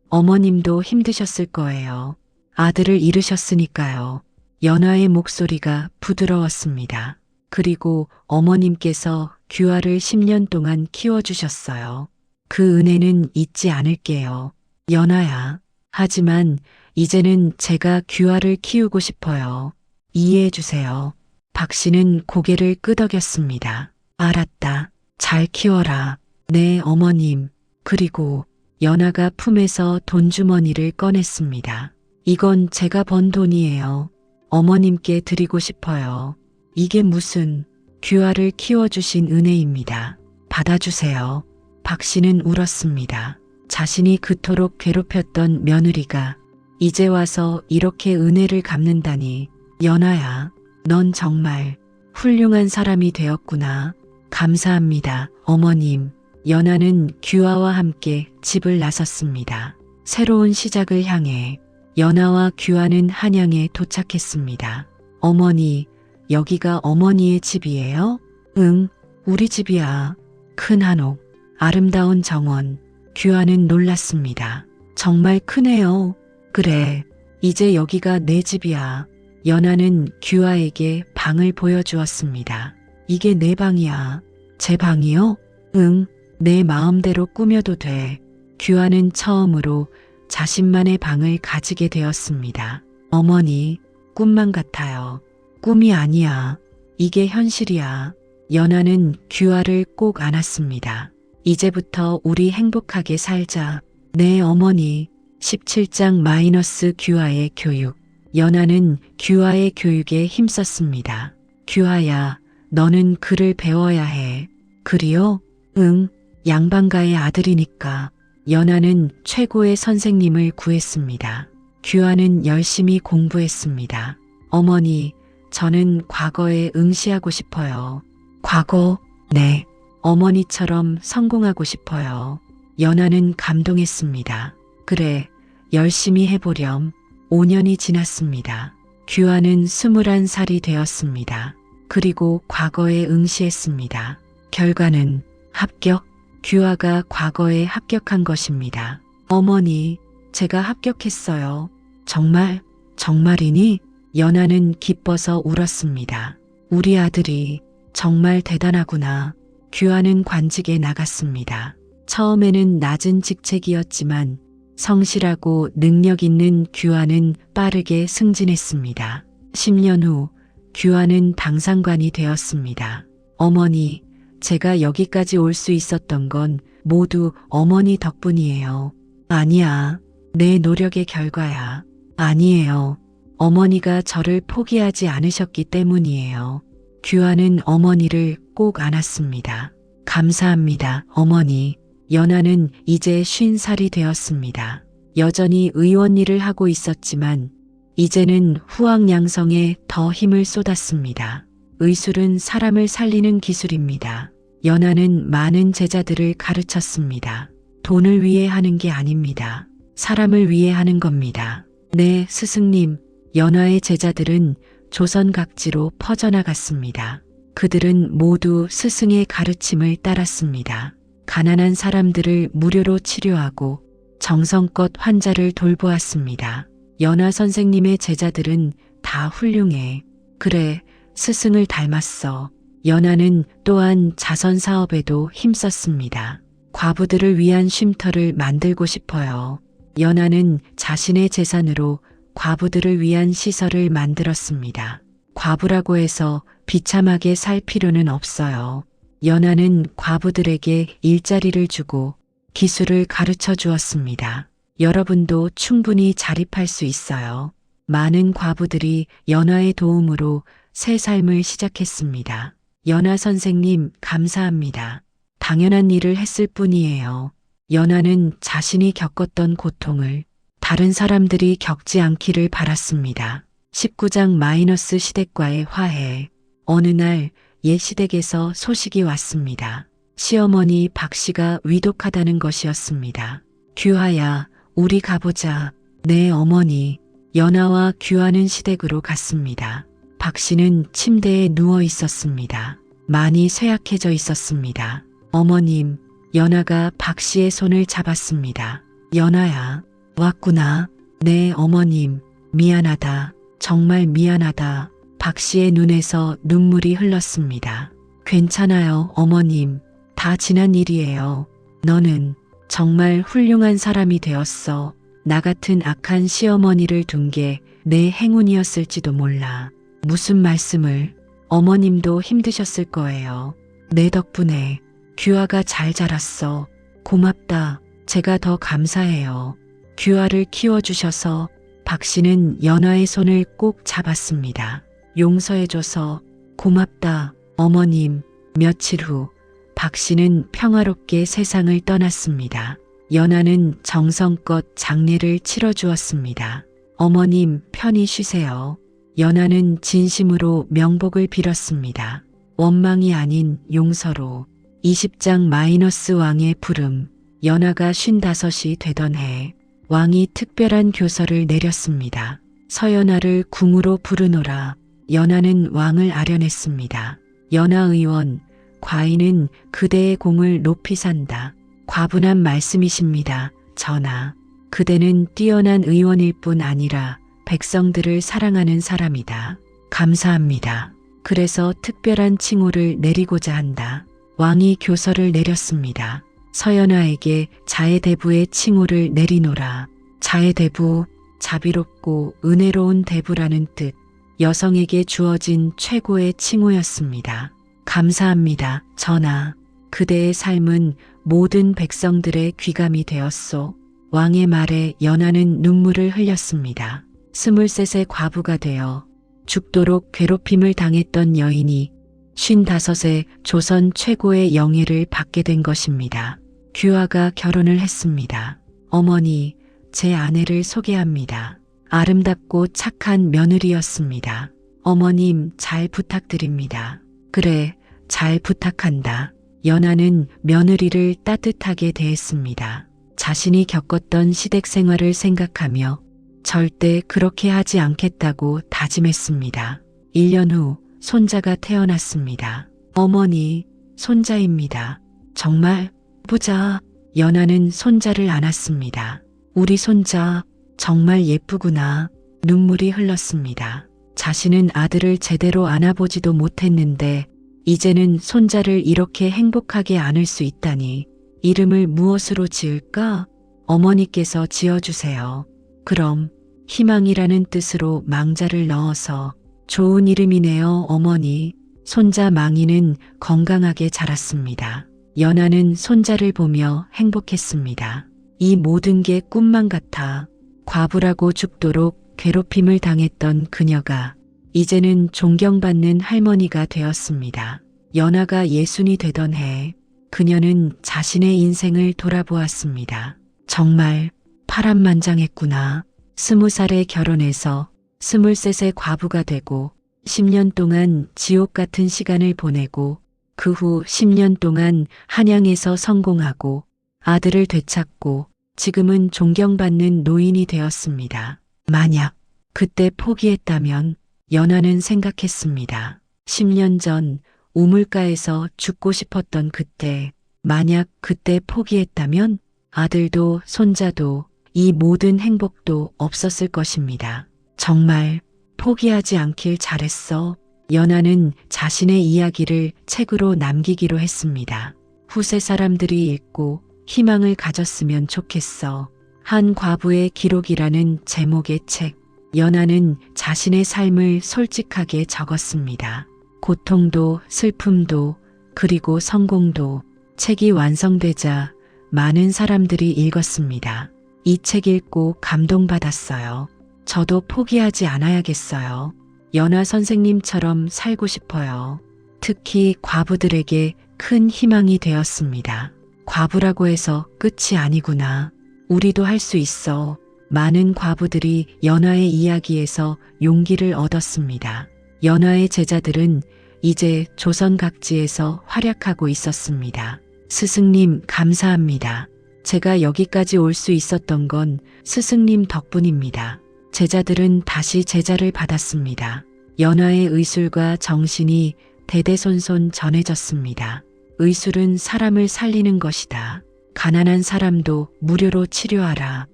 어머님도 힘드셨을 거예요. 아들을 잃으셨으니까요. 연하의 목소리가 부드러웠습니다. 그리고 어머님께서 규하를 10년 동안 키워주셨어요. 그 은혜는 잊지 않을게요. 연하야. 하지만 이제는 제가 규하를 키우고 싶어요. 이해해 주세요. 박 씨는 고개를 끄덕였습니다. 알았다. 잘 키워라. 네, 어머님. 그리고 연하가 품에서 돈주머니를 꺼냈습니다. 이건 제가 번 돈이에요. 어머님께 드리고 싶어요. 이게 무슨 규하를 키워주신 은혜입니다. 받아주세요. 박 씨는 울었습니다. 자신이 그토록 괴롭혔던 며느리가 이제 와서 이렇게 은혜를 갚는다니. 연하야, 넌 정말 훌륭한 사람이 되었구나. 감사합니다, 어머님. 연하는 규하와 함께 집을 나섰습니다. 새로운 시작을 향해 연하와 규하는 한양에 도착했습니다. 어머니, 여기가 어머니의 집이에요? 응, 우리 집이야. 큰 한옥, 아름다운 정원. 규하는 놀랐습니다. 정말 크네요. 그래, 이제 여기가 내 집이야. 연하는 규하에게 방을 보여주었습니다. 이게 내 방이야. 제 방이요? 응, 내 마음대로 꾸며도 돼. 규하는 처음으로 자신만의 방을 가지게 되었습니다. 어머니, 꿈만 같아요. 꿈이 아니야. 이게 현실이야. 연하는 규하를 꼭 안았습니다. 이제부터 우리 행복하게 살자. 네, 어머니. 17장 마이너스 규하의 교육. 연하는 규하의 교육에 힘썼습니다. 규하야, 너는 글을 배워야 해. 글이요? 응, 양반가의 아들이니까. 연하는 최고의 선생님을 구했습니다. 규하는 열심히 공부했습니다. 어머니, 저는 과거에 응시하고 싶어요. 과거? 네. 어머니처럼 성공하고 싶어요. 연하는 감동했습니다. 그래, 열심히 해보렴. 5년이 지났습니다. 규하는 21살이 되었습니다. 그리고 과거에 응시했습니다. 결과는 합격. 규하가 과거에 합격한 것입니다. 어머니, 제가 합격했어요. 정말? 정말이니? 연하는 기뻐서 울었습니다. 우리 아들이 정말 대단하구나. 규하는 관직에 나갔습니다. 처음에는 낮은 직책이었지만 성실하고 능력 있는 규하는 빠르게 승진했습니다. 10년 후 규하는 당상관이 되었습니다. 어머니, 제가 여기까지 올 수 있었던 건 모두 어머니 덕분이에요. 아니야. 내 노력의 결과야. 아니에요. 어머니가 저를 포기하지 않으셨기 때문이에요. 규하는 어머니를 꼭 안았습니다. 감사합니다, 어머니. 연하는 이제 50살이 되었습니다. 여전히 의원 일을 하고 있었지만 이제는 후학양성에 더 힘을 쏟았습니다. 의술은 사람을 살리는 기술입니다. 연하는 많은 제자들을 가르쳤습니다. 돈을 위해 하는 게 아닙니다. 사람을 위해 하는 겁니다. 네, 스승님. 연하의 제자들은 조선 각지로 퍼져나갔습니다. 그들은 모두 스승의 가르침을 따랐습니다. 가난한 사람들을 무료로 치료하고 정성껏 환자를 돌보았습니다. 연하 선생님의 제자들은 다 훌륭해. 그래, 스승을 닮았어. 연하는 또한 자선 사업에도 힘썼습니다. 과부들을 위한 쉼터를 만들고 싶어요. 연하는 자신의 재산으로 과부들을 위한 시설을 만들었습니다. 과부라고 해서 비참하게 살 필요는 없어요. 연하는 과부들에게 일자리를 주고 기술을 가르쳐 주었습니다. 여러분도 충분히 자립할 수 있어요. 많은 과부들이 연하의 도움으로 새 삶을 시작했습니다. 연하 선생님, 감사합니다. 당연한 일을 했을 뿐이에요. 연하는 자신이 겪었던 고통을 다른 사람들이 겪지 않기를 바랐습니다. 19장 마이너스 시댁과의 화해. 어느 날 옛 시댁에서 소식이 왔습니다. 시어머니 박 씨가 위독하다는 것이었습니다. 규하야, 우리 가보자. 네, 어머니. 연하와 규하는 시댁으로 갔습니다. 박 씨는 침대에 누워 있었습니다. 많이 쇠약해져 있었습니다. 어머님, 연하가 박 씨의 손을 잡았습니다. 연하야, 왔구나. 네, 어머님. 미안하다. 정말 미안하다. 박 씨의 눈에서 눈물이 흘렀습니다. 괜찮아요, 어머님. 다 지난 일이에요. 너는 정말 훌륭한 사람이 되었어. 나 같은 악한 시어머니를 둔 게 내 행운이었을지도 몰라. 무슨 말씀을. 어머님도 힘드셨을 거예요. 내 덕분에 규하가 잘 자랐어. 고맙다. 제가 더 감사해요. 규하를 키워주셔서. 박 씨는 연하의 손을 꼭 잡았습니다. 용서해줘서 고맙다, 어머님. 며칠 후 박 씨는 평화롭게 세상을 떠났습니다. 연하는 정성껏 장례를 치러주었습니다. 어머님, 편히 쉬세요. 연하는 진심으로 명복을 빌었습니다. 원망이 아닌 용서로. 20장 마이너스 왕의 부름. 연하가 55이 되던 해 왕이 특별한 교서를 내렸습니다. 서연하를 궁으로 부르노라. 연하는 왕을 아련했습니다. 연하 의원, 과인은 그대의 공을 높이 산다. 과분한 말씀이십니다. 전하, 그대는 뛰어난 의원일 뿐 아니라 백성들을 사랑하는 사람이다. 감사합니다. 그래서 특별한 칭호를 내리고자 한다. 왕이 교서를 내렸습니다. 서연하에게 자해대부의 칭호를 내리노라. 자해대부, 자비롭고 은혜로운 대부라는 뜻. 여성에게 주어진 최고의 칭호였습니다. 감사합니다, 전하. 그대의 삶은 모든 백성들의 귀감이 되었소. 왕의 말에 연하는 눈물을 흘렸습니다. 23세 과부가 되어 죽도록 괴롭힘을 당했던 여인이 55세 조선 최고의 영예를 받게 된 것입니다. 규하가 결혼을 했습니다. 어머니, 제 아내를 소개합니다. 아름답고 착한 며느리였습니다. 어머님, 잘 부탁드립니다. 그래, 잘 부탁한다. 연하는 며느리를 따뜻하게 대했습니다. 자신이 겪었던 시댁 생활을 생각하며 절대 그렇게 하지 않겠다고 다짐했습니다. 1년 후 손자가 태어났습니다. 어머니, 손자입니다. 정말 보자. 연하는 손자를 안았습니다. 우리 손자 정말 예쁘구나. 눈물이 흘렀습니다. 자신은 아들을 제대로 안아보지도 못했는데 이제는 손자를 이렇게 행복하게 안을 수 있다니. 이름을 무엇으로 지을까? 어머니께서 지어주세요. 그럼 희망이라는 뜻으로 망자를 넣어서. 좋은 이름이네요, 어머니. 손자 망이는 건강하게 자랐습니다. 연하는 손자를 보며 행복했습니다. 이 모든 게 꿈만 같아. 과부라고 죽도록 괴롭힘을 당했던 그녀가 이제는 존경받는 할머니가 되었습니다. 연하가 60이 되던 해 그녀는 자신의 인생을 돌아보았습니다. 정말 파란만장했구나. 20살에 결혼해서 23세 과부가 되고 10년 동안 지옥 같은 시간을 보내고 그 후 10년 동안 한양에서 성공하고 아들을 되찾고 지금은 존경받는 노인이 되었습니다. 만약 그때 포기했다면 연하는 생각했습니다. 10년 전 우물가에서 죽고 싶었던 그때, 만약 그때 포기했다면 아들도 손자도 이 모든 행복도 없었을 것입니다. 정말 포기하지 않길 잘했어. 연하는 자신의 이야기를 책으로 남기기로 했습니다. 후세 사람들이 읽고 희망을 가졌으면 좋겠어. 한 과부의 기록이라는 제목의 책. 연하는 자신의 삶을 솔직하게 적었습니다. 고통도 슬픔도 그리고 성공도. 책이 완성되자 많은 사람들이 읽었습니다. 이 책 읽고 감동받았어요. 저도 포기하지 않아야겠어요. 연하 선생님처럼 살고 싶어요. 특히 과부들에게 큰 희망이 되었습니다. 과부라고 해서 끝이 아니구나. 우리도 할 수 있어. 많은 과부들이 연하의 이야기에서 용기를 얻었습니다. 연하의 제자들은 이제 조선 각지에서 활약하고 있었습니다. 스승님 감사합니다. 제가 여기까지 올 수 있었던 건 스승님 덕분입니다. 제자들은 다시 제자를 받았습니다. 연하의 의술과 정신이 대대손손 전해졌습니다. 의술은 사람을 살리는 것이다. 가난한 사람도 무료로 치료하라.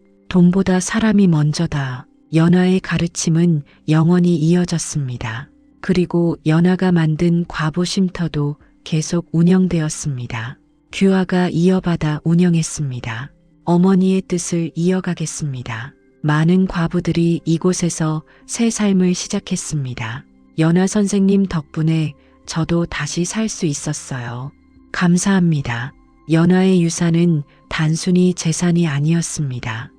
돈보다 사람이 먼저다. 연하의 가르침은 영원히 이어졌습니다. 그리고 연하가 만든 과부 쉼터도 계속 운영되었습니다. 규화가 이어받아 운영했습니다. 어머니의 뜻을 이어가겠습니다. 많은 과부들이 이곳에서 새 삶을 시작했습니다. 연하 선생님 덕분에 저도 다시 살 수 있었어요. 감사합니다. 연하의 유산은 단순히 재산이 아니었습니다.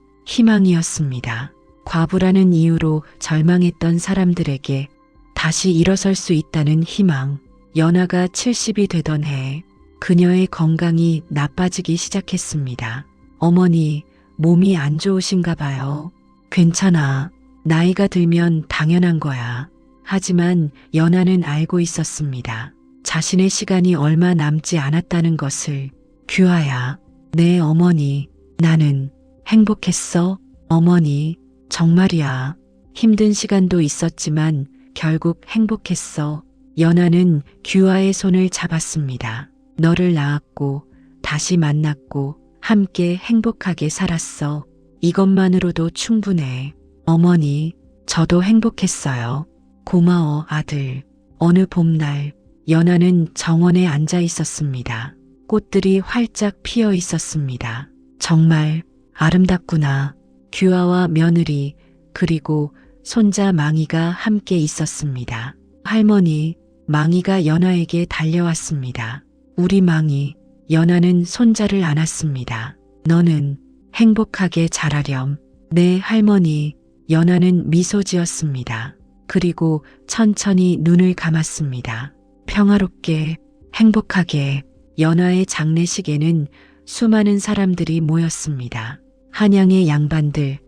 희망이었습니다. 과부라는 이유로 절망했던 사람들에게 다시 일어설 수 있다는 희망. 연하가 70이 되던 해 그녀의 건강이 나빠지기 시작했습니다. 어머니, 몸이 안 좋으신가 봐요. 괜찮아. 나이가 들면 당연한 거야. 하지만 연하는 알고 있었습니다. 자신의 시간이 얼마 남지 않았다는 것을. 규하야, 네 어머니, 나는 행복했어. 어머니, 정말이야. 힘든 시간도 있었지만 결국 행복했어. 연하는 규하의 손을 잡았습니다. 너를 낳았고 다시 만났고 함께 행복하게 살았어. 이것만으로도 충분해. 어머니, 저도 행복했어요. 고마워, 아들. 어느 봄날, 연하는 정원에 앉아 있었습니다. 꽃들이 활짝 피어 있었습니다. 정말 아름답구나. 규하와 며느리, 그리고 손자 망이가 함께 있었습니다. 할머니, 망이가 연하에게 달려왔습니다. 우리 망이. 연하는 손자를 안았습니다. 너는 행복하게 자라렴. 네, 할머니. 연하는 미소 지었습니다. 그리고 천천히 눈을 감았습니다. 평화롭게, 행복하게. 연하의 장례식에는 수많은 사람들이 모였습니다. 한양의 양반들,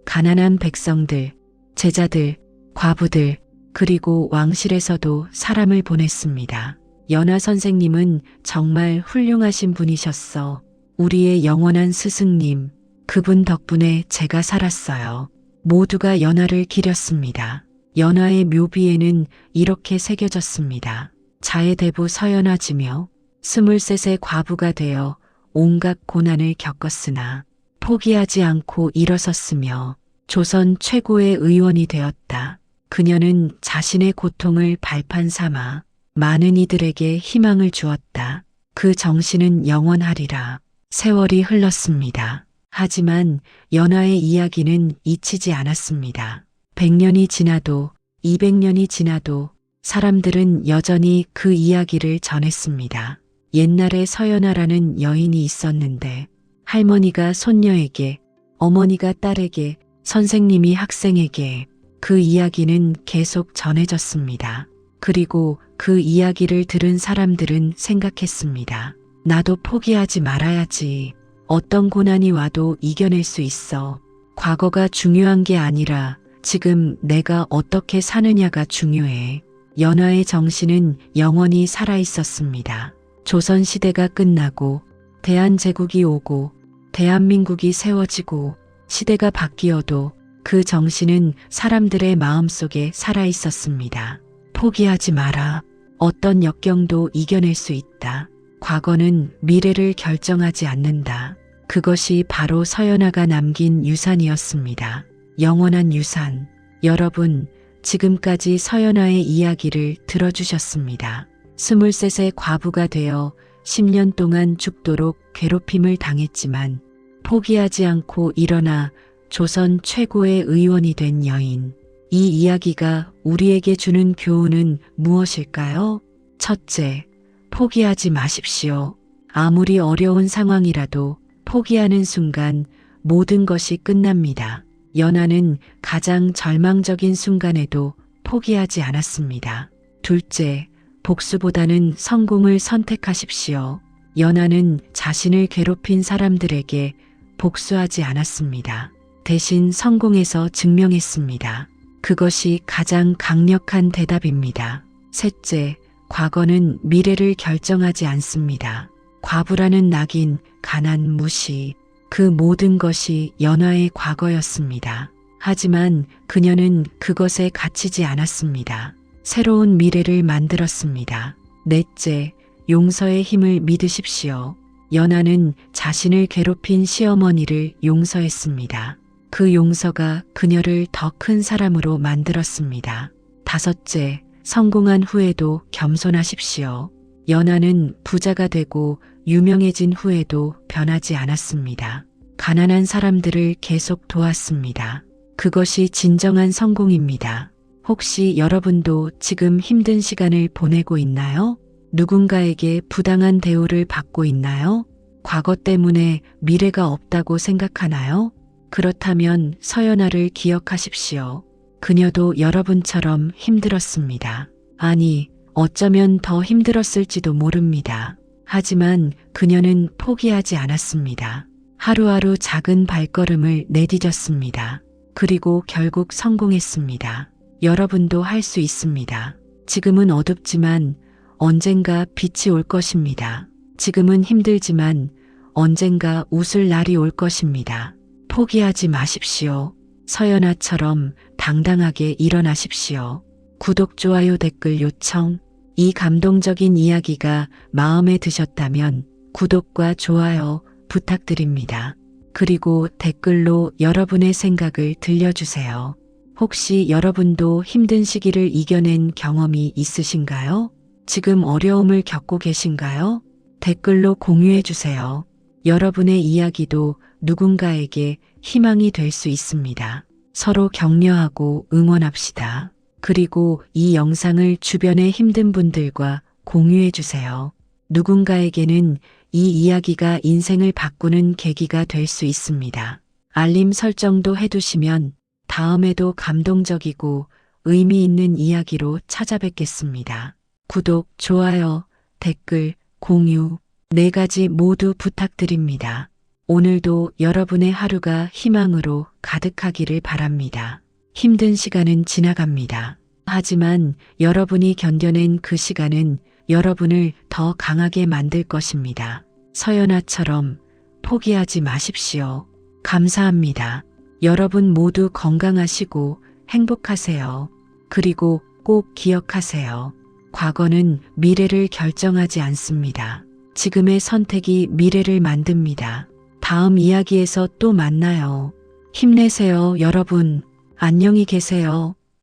가난한 백성들, 제자들, 과부들, 그리고 왕실에서도 사람을 보냈습니다. 연아 선생님은 정말 훌륭하신 분이셨어. 우리의 영원한 스승님. 그분 덕분에 제가 살았어요. 모두가 연아를 기렸습니다. 연아의 묘비에는 이렇게 새겨졌습니다. 자해대부 서연아지며 23세 과부가 되어 온갖 고난을 겪었으나 포기하지 않고 일어섰으며 조선 최고의 의원이 되었다. 그녀는 자신의 고통을 발판 삼아 많은 이들에게 희망을 주었다. 그 정신은 영원하리라. 세월이 흘렀습니다. 하지만 연아의 이야기는 잊히지 않았습니다. 100년이 지나도 200년이 지나도 사람들은 여전히 그 이야기를 전했습니다. 옛날에 서연아라는 여인이 있었는데 할머니가 손녀에게, 어머니가 딸에게, 선생님이 학생에게 그 이야기는 계속 전해졌습니다. 그리고 그 이야기를 들은 사람들은 생각했습니다. 나도 포기하지 말아야지. 어떤 고난이 와도 이겨낼 수 있어. 과거가 중요한 게 아니라 지금 내가 어떻게 사느냐가 중요해. 연아의 정신은 영원히 살아 있었습니다. 조선시대가 끝나고 대한제국이 오고 대한민국이 세워지고 시대가 바뀌어도 그 정신은 사람들의 마음속에 살아 있었습니다. 포기하지 마라. 어떤 역경도 이겨낼 수 있다. 과거는 미래를 결정하지 않는다. 그것이 바로 서연아가 남긴 유산이었습니다. 영원한 유산. 여러분, 지금까지 서연아의 이야기를 들어주셨습니다. 23세 과부가 되어 10년 동안 죽도록 괴롭힘을 당했지만 포기하지 않고 일어나 조선 최고의 의원이 된 여인. 이 이야기가 우리에게 주는 교훈은 무엇일까요? 첫째, 포기하지 마십시오. 아무리 어려운 상황이라도 포기하는 순간 모든 것이 끝납니다. 연아는 가장 절망적인 순간에도 포기하지 않았습니다. 둘째, 복수보다는 성공을 선택하십시오. 연아는 자신을 괴롭힌 사람들에게 복수하지 않았습니다. 대신 성공해서 증명했습니다. 그것이 가장 강력한 대답입니다. 셋째, 과거는 미래를 결정하지 않습니다. 과부라는 낙인, 가난, 무시, 그 모든 것이 연아의 과거였습니다. 하지만 그녀는 그것에 갇히지 않았습니다. 새로운 미래를 만들었습니다. 넷째, 용서의 힘을 믿으십시오. 연아는 자신을 괴롭힌 시어머니를 용서했습니다. 그 용서가 그녀를 더 큰 사람으로 만들었습니다. 다섯째, 성공한 후에도 겸손하십시오. 연아는 부자가 되고 유명해진 후에도 변하지 않았습니다. 가난한 사람들을 계속 도왔습니다. 그것이 진정한 성공입니다. 혹시 여러분도 지금 힘든 시간을 보내고 있나요? 누군가에게 부당한 대우를 받고 있나요? 과거 때문에 미래가 없다고 생각하나요? 그렇다면 서연아를 기억하십시오. 그녀도 여러분처럼 힘들었습니다. 아니, 어쩌면 더 힘들었을지도 모릅니다. 하지만 그녀는 포기하지 않았습니다. 하루하루 작은 발걸음을 내디뎠습니다. 그리고 결국 성공했습니다. 여러분도 할 수 있습니다. 지금은 어둡지만 언젠가 빛이 올 것입니다. 지금은 힘들지만 언젠가 웃을 날이 올 것입니다. 포기하지 마십시오. 서연아처럼 당당하게 일어나십시오. 구독, 좋아요, 댓글 요청. 이 감동적인 이야기가 마음에 드셨다면 구독과 좋아요 부탁드립니다. 그리고 댓글로 여러분의 생각을 들려주세요. 혹시 여러분도 힘든 시기를 이겨낸 경험이 있으신가요? 지금 어려움을 겪고 계신가요? 댓글로 공유해 주세요. 여러분의 이야기도 누군가에게 희망이 될 수 있습니다. 서로 격려하고 응원합시다. 그리고 이 영상을 주변의 힘든 분들과 공유해 주세요. 누군가에게는 이 이야기가 인생을 바꾸는 계기가 될 수 있습니다. 알림 설정도 해두시면 다음에도 감동적이고 의미 있는 이야기로 찾아뵙겠습니다. 구독, 좋아요, 댓글, 공유, 4가지 모두 부탁드립니다. 오늘도 여러분의 하루가 희망으로 가득하기를 바랍니다. 힘든 시간은 지나갑니다. 하지만 여러분이 견뎌낸 그 시간은 여러분을 더 강하게 만들 것입니다. 서연아처럼 포기하지 마십시오. 감사합니다. 여러분 모두 건강하시고 행복하세요. 그리고 꼭 기억하세요. 과거는 미래를 결정하지 않습니다. 지금의 선택이 미래를 만듭니다. 다음 이야기에서 또 만나요. 힘내세요, 여러분. 안녕히 계세요.